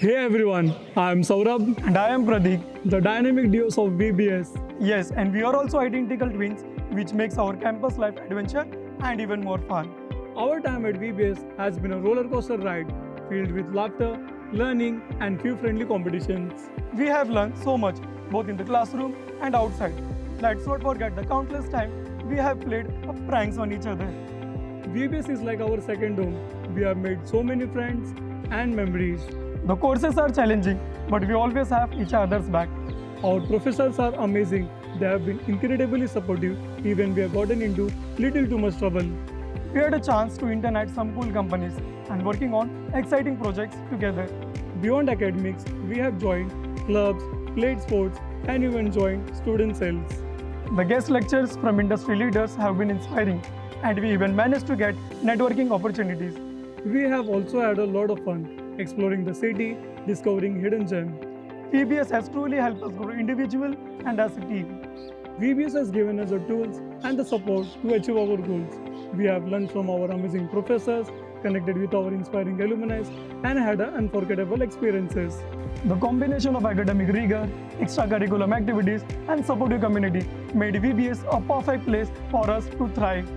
Hey everyone, I am Saurabh, And I am Pratik. the dynamic duos of VBS. Yes, and we are also identical twins, which makes our campus life adventure and even more fun. Our time at VBS has been a roller coaster ride filled with laughter, learning, and few friendly competitions. We have learned so much, both in the classroom and outside. Let's not forget the countless times we have played pranks on each other. VBS is like our second home. We have made so many friends and memories. The courses are challenging, but we always have each other's back. Our professors are amazing. They have been incredibly supportive, even we have gotten into little too much trouble. We had a chance to intern at some cool companies and working on exciting projects together. Beyond academics, we have joined clubs, played sports, and even joined student cells. The guest lectures from industry leaders have been inspiring, and we even managed to get networking opportunities. We have also had a lot of fun exploring the city, discovering hidden gems. VBS has truly helped us grow individually and as a team. VBS has given us the tools and the support to achieve our goals. We have learned from our amazing professors, connected with our inspiring alumni, and had unforgettable experiences. The combination of academic rigor, extracurricular activities, and supportive community made VBS a perfect place for us to thrive.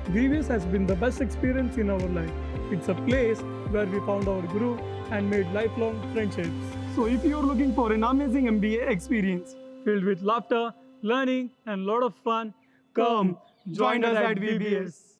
VBS has been the best experience in our life. It's a place where we found our groove and made lifelong friendships. So, if you're looking for an amazing MBA experience, Filled with laughter, learning, and a lot of fun, come join us at VBS.